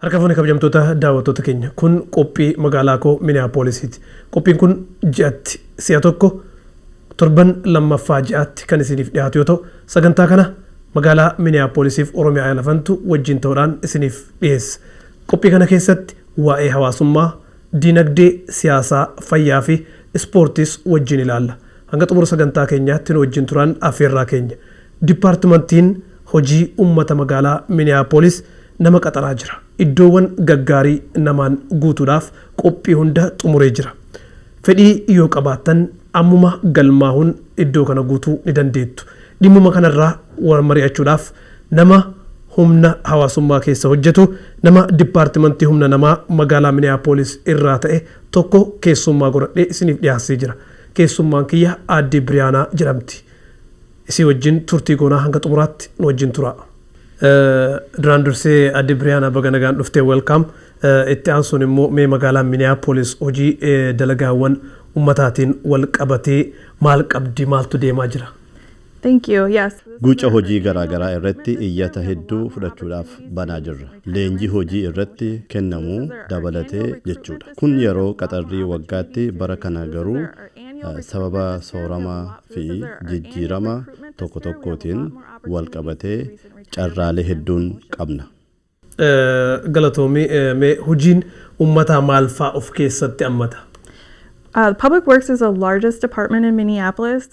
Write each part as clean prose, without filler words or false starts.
Harka fuuni kabajamtoota daawwattoota keenya kun qophii magaalaa koo Minneapolisiti. Qophiin kun ji'atti si'a tokko torban lammaffaa ji'atti kan isiniif dhiyaatu yoo ta'u sagantaa kana magaalaa Minneapolisiif Oromiyaa lafantu wajjin ta'uudhaan isiniif dhiyeessa. Qophii kana keessatti waa'ee hawaasummaa, diinagdee, siyaasaa, fayyaa fi ispoortiis wajjin ilaalla. Hanga xumura sagantaa keenyaatti nu wajjin turan affeerraa keenya. Dipaartimantiin hojii uummata magaalaa Minneapolis nama qaxaraa jira. Iddoowwan gaggaarii namaan guutuudhaaf qophii hunda xumuree jira. Fedhii yoo qabaattan ammuma galmaa'uun iddoo kana guutuu ni dandeettu. Dhimmuma kanarraa wal mari'achuudhaaf nama humna hawaasummaa keessa hojjetu, nama dipaartimantii humna namaa magaalaa Minneapolis irraa ta'e tokko keessummaa godhadhee isiniif dhiyaasee jira. Keessummaan kiyya Aadde Biriyaanaa jedhamti. Isii wajjin turtii goonaa hanga xumuraatti nu wajjin tura. Duraan dursee Aadde Biriyaanaa baga nagaan dhuftee welcome. Itti aansuun immoo mee magaalaan Minneapolis hojii dalagaawwan ummataatiin wal qabatee maal qabdi, maaltu deemaa jira? Thank you. Yes. Guuca hojii garaagaraa irratti iyyata hedduu fudhachuudhaaf banaa jirra. Leenjii hojii irratti kennamuu dabalatee jechuudha. Kun yeroo qaxarrii waggaatti, bara kana garuu sababa sooramaa fi jijjiirama tokko tokkootiin wal qabatee carraalee hedduun qabna. Galatoomii mee hojiin ummataa maal fa'aa of keessatti hammata? Public Works is the largest department in Minneapolis.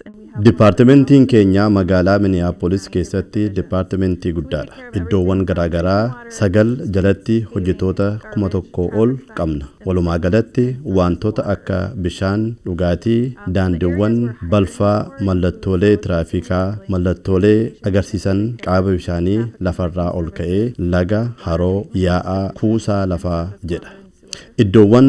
Dipaartimentiin keenya magaalaa Minneapolis keessatti dipaartimentii guddaadha. Iddoowwan garaagaraa 9 jalatti hojjetoota 1,000 ol qabna. Walumaa galatti wantoota akka bishaan, dhugaatii, daandiiwwan, balfaa, mallattoolee tiraafikaa, mallattoolee agarsiisan qaama bishaanii lafarraa ol ka'ee laga, haroo, yaa'aa, kuusaa lafaa jedha. Iddoowwan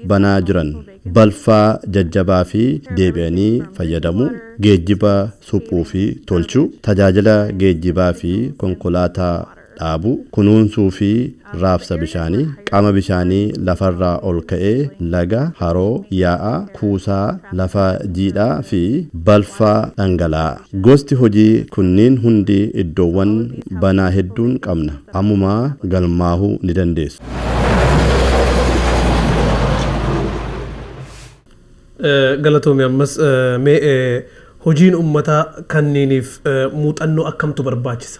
banaa jiran balfaa jajjabaa fi deebi'anii fayyadamu, geejjiba suphuu fi tolchuu, tajaajila geejjibaa fi konkolaataa dhaabu, kunuunsuu fi raabsa bishaanii, qaama bishaanii lafarraa ol ka'ee laga, haroo, yaa'aa, kuusaa, lafa jiidhaa fi balfaa dhangala'aa. Gosti hojii kunniin hundi iddoowwan banaa hedduun qabna. Ammumaa galmaahuu ni dandeessu. Galatoomii ammas mee hojiin ummataa kanniiniif muuxannoo akkamtu barbaachisa?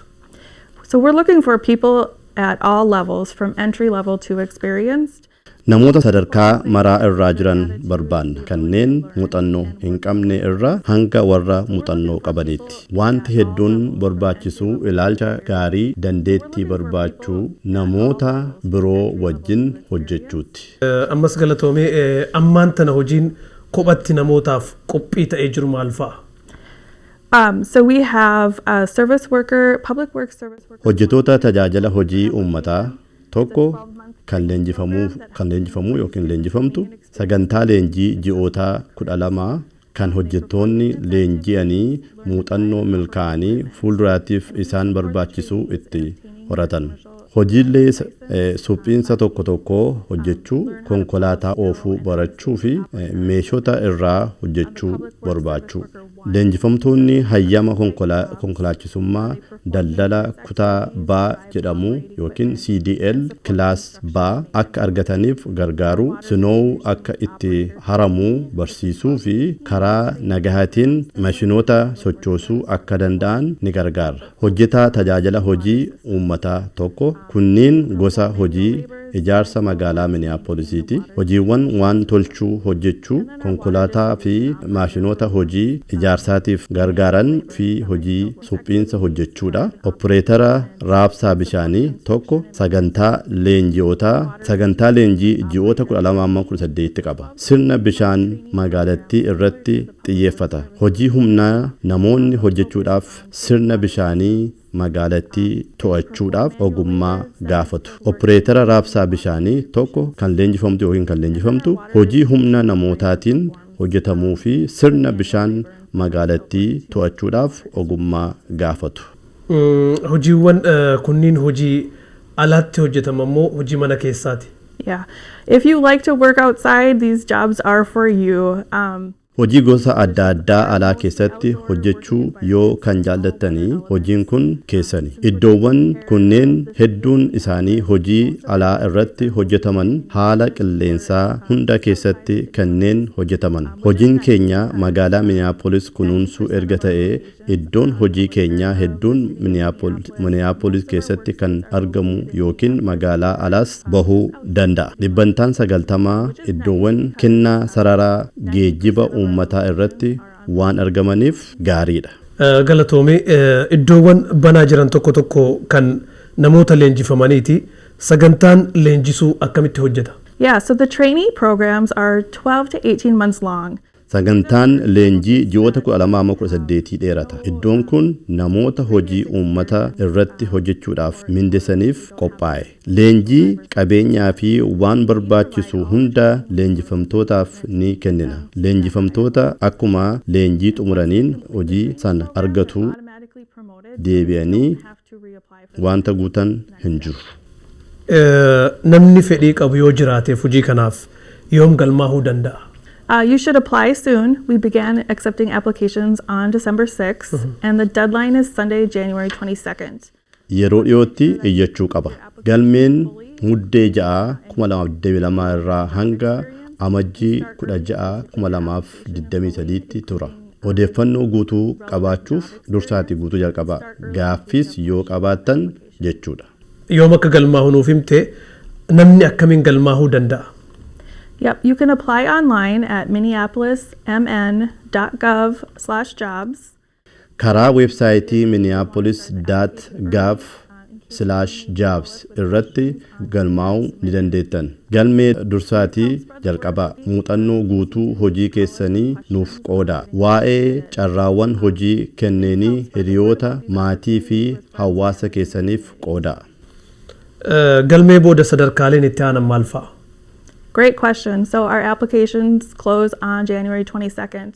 So we're looking for people at all levels, from entry level to experienced. Namoota sadarkaa maraa irraa jiran barbaanna. Kanneen muuxannoo hin qabne irraa hanga warra muuxannoo qabaniitti. Wanti hedduun barbaachisu ilaalcha gaarii, dandeettii barbaachuu, namoota biroo wajjin hojjechuuti. Ammas galatoomii ammaan tana hojiin kophatti namootaaf qophii ta'ee jiru maal fa'a? So we have a service worker, public works service worker. Hojjetoota tajaajila hojii uummataa tokko kan leenjifamuu yookiin leenjifamtu, sagantaa leenjii ji'oota 12 kan hojjettoonni leenji'anii muuxannoo milkaa'anii fuulduraatiif isaan barbaachisu itti horatan. Hojiilee suphiinsa tokko tokko hojjechuu, konkolaataa oofuu barachuu fi meeshota irraa hojjechuu barbaachuu. Leenjifamtoonni hayyama konkolaachisummaa daldala kutaa baa jedhamu yookiin CDL kilaas baa akka argataniif gargaaru, sinoowuu akka itti haramuu barsiisuu fi karaa nagahaatiin maashinoota sochoosuu akka danda'an ni gargaara. Hojjetaa tajaajila hojii uummataa tokko kunniin gosa hojii ijaarsa magaalaa Minneapolisiti. Hojiiwwan waan tolchuu hojjechuu, konkolaataa fi maashinoota hojii ijaarsaatiif gargaaran fi hojii suphiinsa hojjechuudha. Opereetara raabsaa bishaanii tokko sagantaa leenjii ji'oota 12-18 qaba. Sirna bishaan magaalattii irratti xiyyeeffata. Hojii humnaa namoonni hojjechuudhaaf sirna bishaanii magaalattii to'achuudhaaf ogummaa gaafatu. Opereetara raabsaa bishaanii tokko kan leenjifamtu yookiin kan leenjifamtu hojii humna namootaatiin hojjetamuu fi sirna bishaan magaalattii to'achuudhaaf ogummaa gaafatu. Hojiiwwan kunniin hojii alaatti hojjetamu hojii mana keessaati. Yeah. If you like to work outside, these jobs are for you. hojii gosa adda addaa alaa keessatti hojjechuu yoo kan jaallattanii hojiin kun keessani. Iddoowwan kunneen hedduun isaanii hojii alaa irratti hojjetaman haala qilleensaa hunda keessatti kanneen hojjetaman. Hojiin keenya magaalaa Minneapolis kunuunsuu erga ta'ee iddoon hojii keenyaa hedduun Minneapolis keessatti kan argamu yookiin magaalaa alaas bahuu danda'a. Dhibbantaan 90 iddoowwan kennaa sararaa geejjiba uummataa irratti waan argamaniif gaariidha. Galatoomii iddoowwan banaa jiran tokko tokko kan namoota leenjifamaniiti. Sagantaan leenjisuu akkamitti hojjeta? Yeah, so the trainee programs are 12 to 18 months long. Sagantaan leenjii ji'oota 12-18 dheerata. Iddoon kun namoota hojii uummata irratti hojjechuudhaaf mindeessaniif qophaa'e. Leenjii qabeenyaa fi waan barbaachisu hunda leenjifamtootaaf ni kennina. Leenjifamtoota akkuma leenjii xumuraniin hojii sana argatu deebi'anii wanta guutan hin jiru. Namni fedhii qabu yoo jiraateef hojii kanaaf yoom galmaa'uu danda'a? You should apply soon. We began accepting applications on December 6th, and the deadline is Sunday, January 22nd. Yeroo dhiyootti iyyachuu qaba. Galmeen muddee 6/2022 irraa hanga amajjii 16/2023 tti tura. Odeeffannoo guutuu qabaachuuf dursaatii guutuu jalqabaa. Gaaffiis yoo qabaattan jechuudha. Yoom akka galmaa'uu nuuf himte namni akkamiin galmaa'uu danda'a? Yep, you can apply online at minneapolismn.gov/jobs. Karaa weebsaayitii minneapolis.gov/jobs irratti galmaa'uu ni dandeettan. Galmee dursaatii jalqabaa. Muuxannoo guutuu hojii keessanii nuuf qoodaa. Waa'ee carraawwan hojii kenneenii hiriyoota, maatii fi hawaasa keessaniif qoodaa. Galmee booda sadarkaaleen itti aanan maal fa'a? Great question. So our applications close on January 22nd.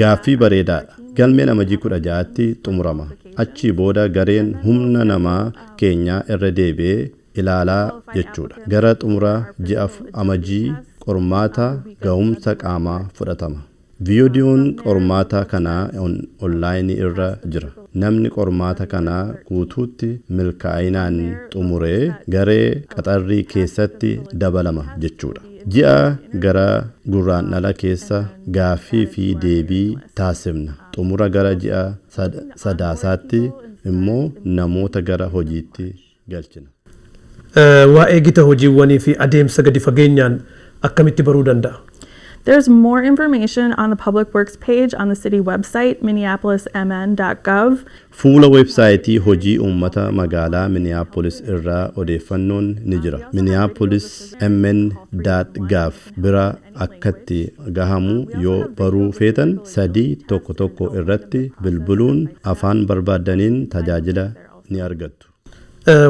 Gaaffii bareedaadha. Galmeen amajii 16tti xumurama. Achii booda gareen humna namaa keenyaa irra deebi'ee ilaalaa jechuudha. Gara xumura ji'a amajii qormaata ga'umsa qaamaa fudhatama. Viidiyoon qormaata kanaa onlaayinii irra jira. Namni qormaata kanaa guutuutti milkaa'inaan xumuree garee qaxarrii keessatti dabalama jechuudha. Ji'a gara guraandhala keessa gaaffii fi deebii taasifna. Xumura gara ji'a sadaasaatti immoo namoota gara hojiitti galchina. Waa'ee gita hojiiwwanii fi adeemsa gadi fageenyaan akkamitti baruu danda'a? There's more information on the Public Works page on the city website, minneapolismn.gov. Fuula weebsaayitii hojii uummata magaalaa Minneapolis irraa odeeffannoon ni jira. minneapolismn.gov bira akkatti gahamu yoo baruu feetan 311 irratti bilbiluun afaan barbaadaniin tajaajila ni argattu.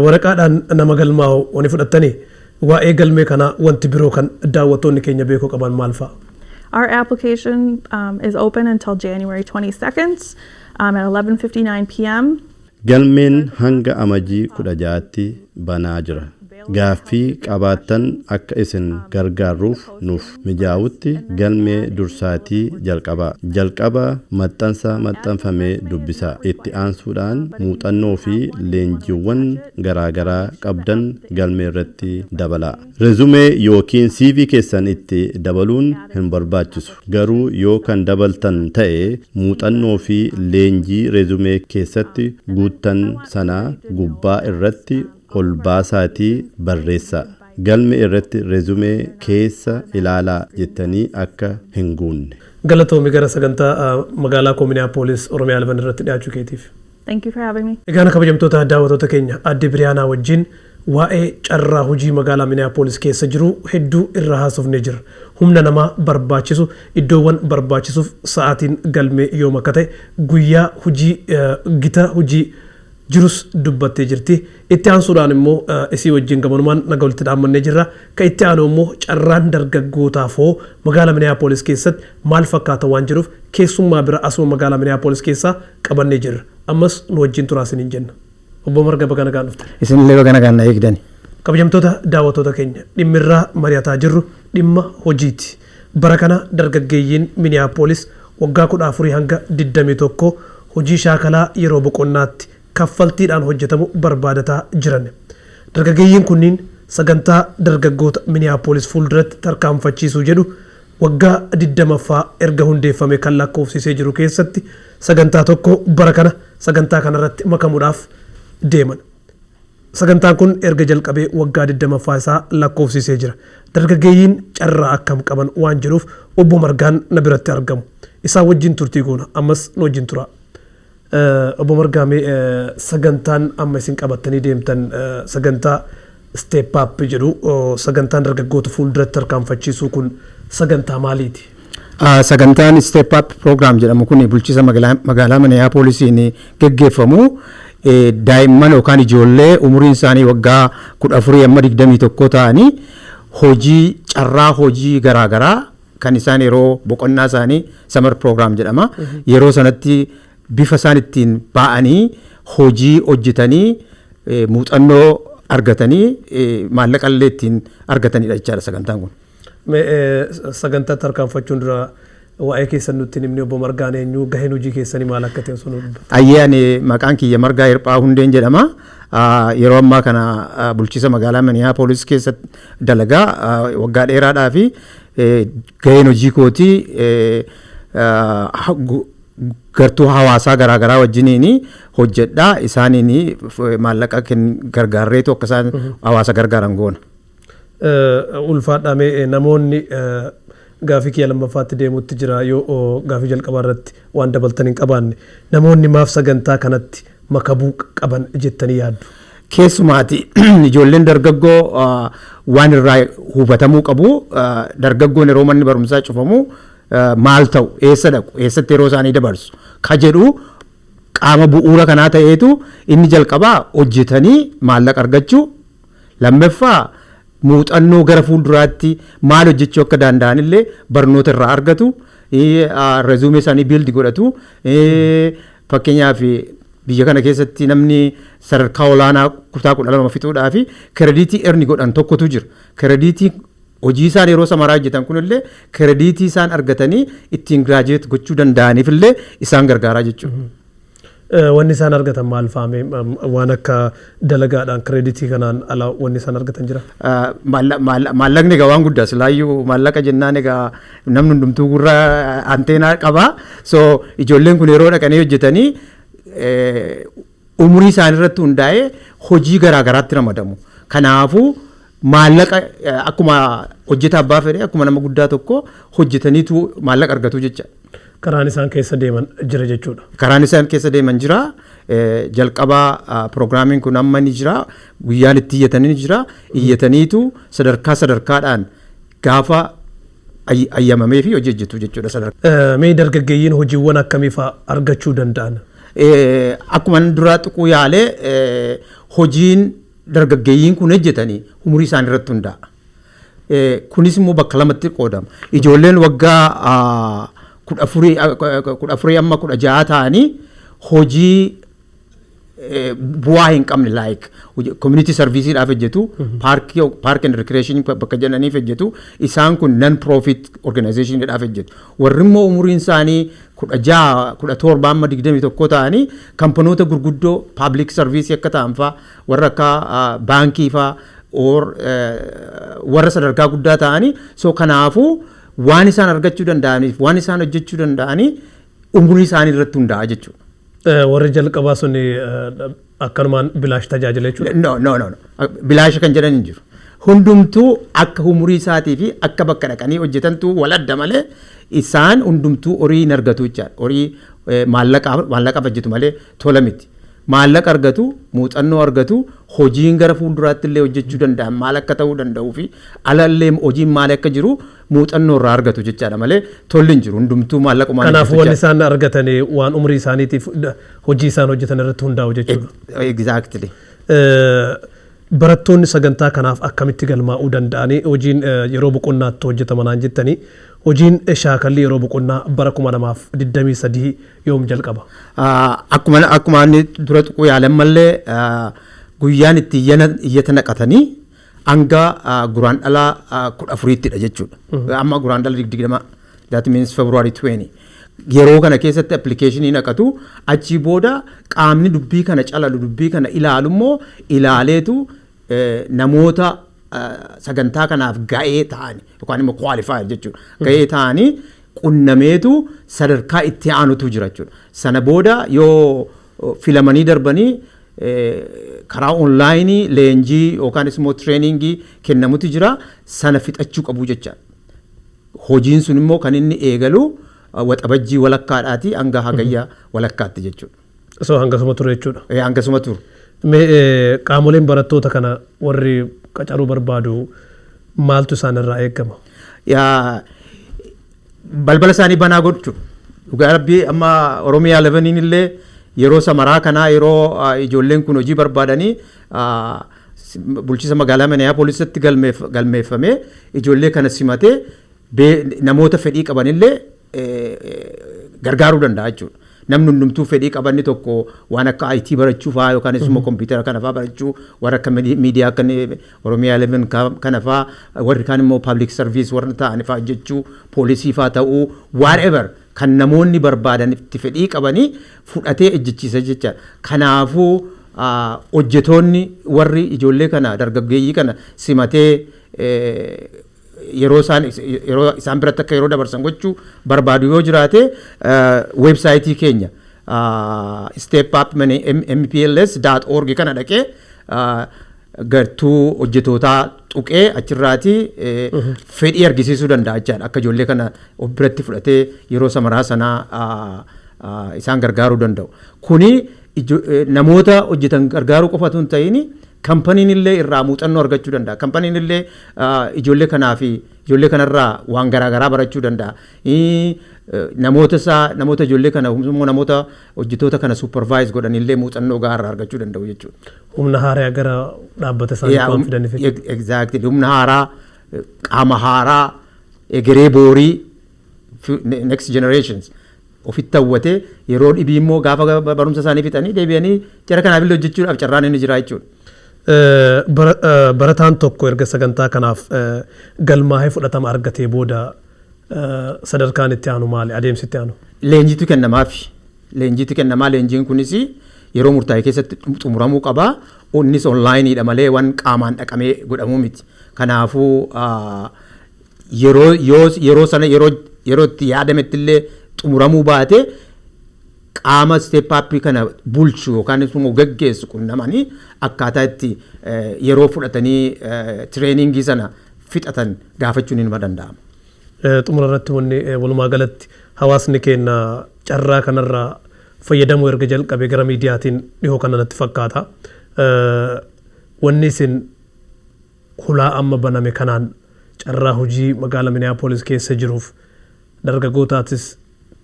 Waraqaadhaan nama galmaa'u wani fudhattanii waa'ee galmee kana wanti biroo kan daawwattoonni keenya beekuu qaban maal fa'a? Our application is open until January 22nd at 11:59 p.m. Galmeen hanga amajii 16tti banaa jira. Gaaffii qabaattan akka isin gargaaruuf nuuf mijaa'utti galmee dursaatii jalqabaa. Jalqaba maxxansa maxxanfamee dubbisaa. Itti aansuudhaan muuxannoo fi leenjiiwwan garaagaraa qabdan galmee irratti dabalaa. Rezumee yookiin CV keessan itti dabaluun hin barbaachisu. Garuu yoo kan dabaltan ta'e muuxannoo fi leenjii rezumee keessatti guuttan sana gubbaa irratti ol baasaatii barreessaa. Galme irratti rezumee keessa ilaalaa jettanii akka hin guunne. Galatoomi gara sagantaa magaalaa Minneapolis Oromiyaa 11 irratti dhiyaachuu keetiif. Thank you for having me. Egaan kabajamtoota daawwattoota keenya Aadde Biriyaanaa wajjin waa'ee carraa hojii magaalaa Minneapolis keessa jiru hedduu irra haasofnee jira. Humna namaa barbaachisu iddoowwan barbaachisuuf sa'aatiin galmee yoom akka ta'e guyyaa hojii gita hojii jirus dubbattee jirti. Itti aansuudhaan immoo isii wajjin gamanumaan naga walitti dhaammannee jirra. Ka itti aanu immoo carraan dargaggootaafoo magaalaa Minneapolis keessatti maal fakkaata waan jiruuf keessummaa bira asuma magaalaa Minneapolis keessaa qabannee jirra. Ammas nu wajjin turaasiniin jenna. Obbo Marga baga nagaan dhufte. Isinillee baga nagaan eegdani. Kabajamtoota daawwattoota keenya dhimmirraa mari'ataa jirru dhimma hojiiti. bara kana dargaggeeyyiin Minneapolis waggaa 14 hanga 21 hojii shaakalaa yeroo boqonnaatti kaffaltiidhaan hojjetamu barbaadataa jiran. Dargaggeeyyiin kunniin sagantaa dargaggoota Minneapolis fuulduratti tarkaanfachiisuu jedhu waggaa 20ffaa erga hundeeffame kan lakkoofsisee jiru keessatti sagantaa tokko bara kana sagantaa kanarratti makamuudhaaf deeman. Sagantaan kun erga jalqabee waggaa 20ffaa isaa lakkoofsisee jira. Dargaggeeyyiin carraa akkam qaban waan jedhuuf obbo Margaan na biratti argamu. Isaan wajjin turtii goona ammas nu wajjin tura. Obbo Margaamee sagantaan amma isin qabattanii deemtan sagantaa Step Up jedhu sagantaan dargaggoota fuulduratti tarkaanfachiisuu kun sagantaa maaliiti? Sagantaan Step Up program jedhamu kun bulchiisa magaalaa Minneapolisiin geggeeffamu daa'imman yookaan ijoollee umuriin isaanii waggaa 14 amma 21 ta'anii hojii carraa hojii garaagaraa kan isaan yeroo boqonnaa isaanii summer program jedhama. Yeroo sanatti bifa isaan ittiin ba'anii hojii hojjetanii muuxannoo argatanii maallaqa illee ittiin argatanidha jechaadha sagantaan kun. Sagantaa tarkaanfachuun dura waa'ee keessan nutti himni obbo Margaan eenyu gaheen hojii keessanii maal akka ta'e sun dubbata. Ayyaan maqaan kiyya Margaa Hirphaa Hundeen jedhama. Yeroo ammaa kana bulchiisa magaalaa Minneapolis keessatti dalagaa waggaa dheeraadhaa fi gaheen hojii kootii gartuu hawaasaa garaagaraa wajjiniin hojjedhaa isaaniin maallaqa gargaarreetu akka isaan hawaasa gargaaran goona. Ulfaadhaame namoonni gaafii kiyya lammaffaatti deemutti jira yoo gaafii jalqabaa irratti waan dabaltan hin qabaanne namoonni maaf sagantaa kanatti makabuu qaban jettanii yaaddu? Keessumaati ijoolleen dargaggoo waan irraa hubatamuu qabu. Dargaggoon yeroo manni barumsaa cufamu maal ta'u eessa dhaqu eessatti yeroo isaanii dabarsu ka jedhu qaama bu'uura kanaa ta'eetu inni jalqabaa hojjetanii maallaqa argachuu, lammaffaa muuxannoo gara fuulduraatti maal hojjechuu akka danda'an illee barnoota irraa argatu, rezuumee isaanii biildi godhatu. Fakkeenyaaf biyya kana keessatti namni sadarkaa olaanaa kutaa 12 fixuudhaa fi kirediitii erni godhan tokkotu jira. Kirediitii hojii isaan yeroo samaraa hojjetan kunillee kirediitii isaan argatanii ittiin giraajuweet gochuu danda'aniif illee isaan gargaaraa jechuudha. Wanni isaan argatan maal faame waan akka dalagaadhaan kirediitii kanaan ala wanni isaan argatan jira? Maallaqni egaa waan guddaa silaayyuu maallaqa jennaan egaa namni hundumtuu gurra anteenaa qaba. So ijoolleen kun yeroo dhaqanii hojjetanii umurii isaanii irratti hundaa'ee hojii garaagaraatti ramadamu. Kanaafuu maallaqa akkuma hojjeta abbaa fedhe akkuma nama guddaa tokko hojjetaniitu maallaqa argatu jecha. Karaan isaan keessa deeman jira jechuudha. Karaan isaan keessa deeman jira. Jalqabaa pirogiraamiin kun amma ni jira. Guyyaan itti iyyatanii ni jira. Iyyataniitu sadarkaadhaan gaafa ayyamamee fi hojii hojjetu jechuudha sadarkaa. Mee dargaggeeyyiin hojiiwwan akkamii fa'aa argachuu danda'an? Akkuma duraa tuquu yaalee hojiin dargaggeeyyiin kun hojjetanii umurii isaanii irratti hundaa'a. Kunis immoo bakka lamatti qoodama. Ijoolleen waggaa 14 amma 16 ta'anii hojii bu'aa hin qabne like community serviceedhaaf hojjetu, park and recreation bakka jedhaniif hojjetu. Isaan kun non profit organizationidhaaf hojjetu. Warri immoo umuriin isaanii 16, 17 amma 21 ta'anii kampanoota gurguddoo public service akka ta'an fa'aa warra akka baankii fa'aa warra sadarkaa guddaa ta'anii so kanaafuu waan isaan argachuu danda'aniif waan isaan hojjechuu danda'anii umurii isaanii irratti hundaa'a jechuudha. Warri jalqabaa sun akkanumaan bilaash tajaajila jechuudha? No. Bilaash kan jedhan hin jiru. Hundumtuu akka umurii isaatii fi akka bakka dhaqanii hojjetantu wal adda malee isaan hundumtuu horii hin argatu jechaadha. Horii maallaqa hojjetu malee tola miti. Maallaqa argatu, muuxannoo argatu, hojiin gara fuulduraatti illee hojjechuu danda'an maal akka ta'uu danda'uu fi alallee hojiin maal akka jiru muuxannoo irraa argatu jechaadha malee tolli hin jiru. Hundumtuu maallaqa maal kanaaf wanni isaan argatan waan umurii isaaniitiif hojii isaan hojjetan irratti hundaa'u jechuudha. Exactly. Barattoonni sagantaa kanaaf akkamitti galmaa'uu danda'anii hojiin yeroo boqonnaatti hojjetamanaan jettanii hojiin shaakalli yeroo boqonnaa bara 2023 yoom jalqaba? Akkuma inni dura tuquu yaalan mallee guyyaan itti iyyata naqatanii hanga guraan dhalaa 14ttidha jechuudha. Amma guraan dhala 20 that means February 20. Yeroo kana keessatti appilikeeshinii naqatu achi booda qaamni dubbii kana calalu dubbii kana ilaalu immoo ilaaleetu namoota sagantaa kanaaf ga'ee ta'ani yookaan immoo qualified jechuudha. Ga'ee ta'anii qunnameetu sadarkaa itti aanutu jira jechuudha. Sana booda yoo filamanii darbanii karaa onlaayinii leenjii yookaan immoo tireeningii kennamutu jira sana fixachuu qabu jecha. Hojiin sun immoo kan inni eegalu waxabajjii walakkaadhaati hanga hagayyaa walakkaatti jechuudha. So hangasuma ture jechuudha. Hangasuma ture. Qaamoleen barattoota kana warri qacaruu barbaadu maaltu isaanirraa eegama? Balbala isaanii banaa godhu. Dhugaa rabbii amma Oromiyaa 11 illee yeroo samaraa kanaa yeroo ijoolleen kun hojii barbaadanii bulchiisa magaalaa Minneapolisatti galmeeffamee ijoollee kana simatee namoota fedhii qabanillee gargaaruu danda'a jechuudha. Namni hundumtuu fedhii qabanni tokko waan akka IT barachuu fa'aa yookaan immoo kompiitara kana fa'aa barachuu warra akka miidiyaa akka Oromiyaa 11 kana fa'aa warri kaan immoo public service warra ta'an fa'aa jechuu poolisii fa'aa ta'uu whatever kan namoonni barbaadan itti fedhii qabanii fudhatee ejjechiisa jecha. Kanaafuu hojjetoonni warri ijoollee kana dargaggeeyyii kana simatee yeroo isaan biratti akka yeroo dabarsan gochuu barbaadu yoo jiraate weebsaayitii keenya stepupmpls.org kana dhaqee gartuu hojjetootaa tuqee achirraati fedhii argisiisuu danda'a jechaadha. Akka ijoollee kana of biratti fudhatee yeroo samaraa sanaa isaan gargaaruu danda'u. Kuni namoota hojjetan gargaaruu qofatu hin ta'in kampaniin illee irraa muuxannoo argachuu danda'a. Kampaniin illee ijoollee kanaa fi ijoollee kanarraa waan garaagaraa barachuu danda'a. Namoota ijoollee kana immoo namoota hojjetoota kana supervise godhan illee muuxannoo gahaa argachuu danda'u jechuudha. Humna haaraa gara dhaabbata isaanii waan fidaniif. Exactly. Humna haaraa, qaama haaraa, egeree boorii, next generations ofitti hawwatee yeroo dhibii immoo gaafa barumsa isaanii fixanii deebi'anii jara kanaaf illee hojjechuudhaaf carraan inni jira jechuudha. Barataan tokko erga sagantaa kanaaf galmaa'ee fudhatama argatee booda sadarkaan itti aanu maali? Adeemsi itti aanu? Leenjiitu kennamaafi. Leenjiitu kennamaa. Leenjiin kunis yeroo murtaa'e keessatti xumuramuu qaba. Innis onlaayiniidha malee waan qaamaan dhaqamee godhamuu miti. Kanaafuu yeroo sana yeroo itti yaadametti illee xumuramuu baate qaama step up kana bulchu yookaan immoo gaggeessu qunnamanii akkaataa itti yeroo fudhatanii tireeningii sana fixatan gaafachuun ni danda'ama. Xumura irratti wanni walumaa galatti hawaasni keenya carraa kanarraa fayyadamuu erga jalqabee gara miidiyaatiin dhihoo kana natti fakkaata. Wanni isin hulaa amma baname kanaan carraa hojii magaalaa Minneapolis keessa jiruuf dargaggootatis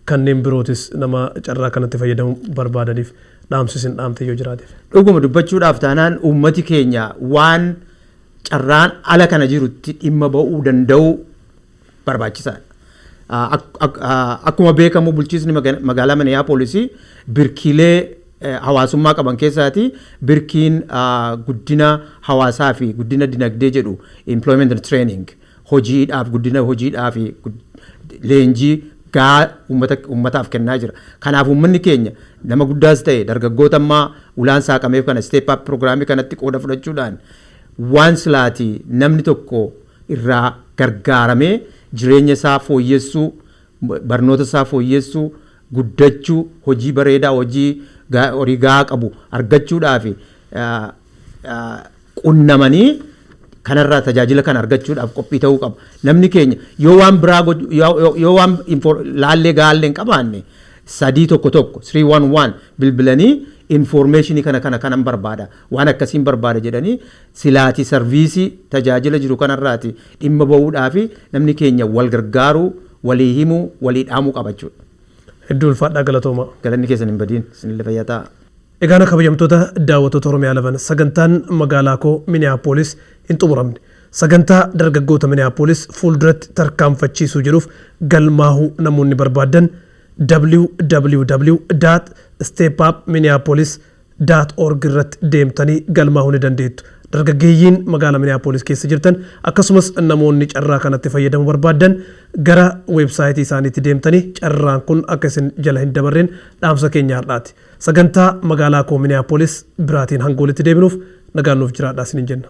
kanneen birootis nama carraa kanatti fayyadamuu barbaadaniif dhaamsi isin dhaamte yoo jiraateef. Dhuguma dubbachuudhaaf taanaan uummati keenya waan carraan ala kana jirutti dhimma ba'uu danda'u barbaachisaadha. Akkuma beekamu bulchiisni magaalaa Minneapolis birkiilee hawaasummaa qaban keessaati birkiin guddina hawaasaa fi guddina dinagdee jedhu employment and training hojiidhaaf guddina hojiidhaaf leenjii gaa uummataaf kennaa jira. Kanaaf uummanni keenya nama guddaas ta'e dargaggoota ammaa ulaan saaqameef kana step up programii kanatti qooda fudhachuudhaan waan silaati namni tokko irraa gargaaramee jireenya isaa fooyyessuu, barnoota isaa fooyyessuu, guddachuu, hojii bareedaa, hojii horii gahaa qabu argachuudhaaf qunnamanii kanarraa tajaajila kan argachuudhaaf qophii ta'uu qaba. Namni keenya yoo waan biraa yoo waan laallee gaallee hin qabaanne 311 bilbilanii informationii kanan barbaada waan akkasiin barbaada jedhanii silaati sarviisii tajaajila jiru kanarraati dhimma ba'uudhaaf namni keenya wal gargaaruu, walii himuu, walii dhaamuu qabachuudha. Hedduu ulfaadhaa galatooma. Galanni keessan hin badiin isinillee fayyaa ta'a. Egaan kabajamtoota daawwattoota Oromiyaa 11 sagantaan magaalaa koo Minneapolis hin xumuramne. Sagantaa dargaggoota Minneapolis fuulduratti tarkaanfachiisuu jedhuuf galmaahuu namoonni barbaadan www.stepupminneapolis.org irratti deemtanii galmaahuu ni dandeettu. dargaggeeyyiin magaalaa Minneapolis keessa jirtan akkasumas namoonni carraa kanatti fayyadamuu barbaadan gara websaayitii isaaniitti deemtanii carraan kun akka isin jala hin dabarreen dhaamsa keenya har'aati. Sagantaa magaalaa koo Minneapolis biraatiin hangoolitti deebinuuf nagaan nuuf jiraadhaa isiniin jenna.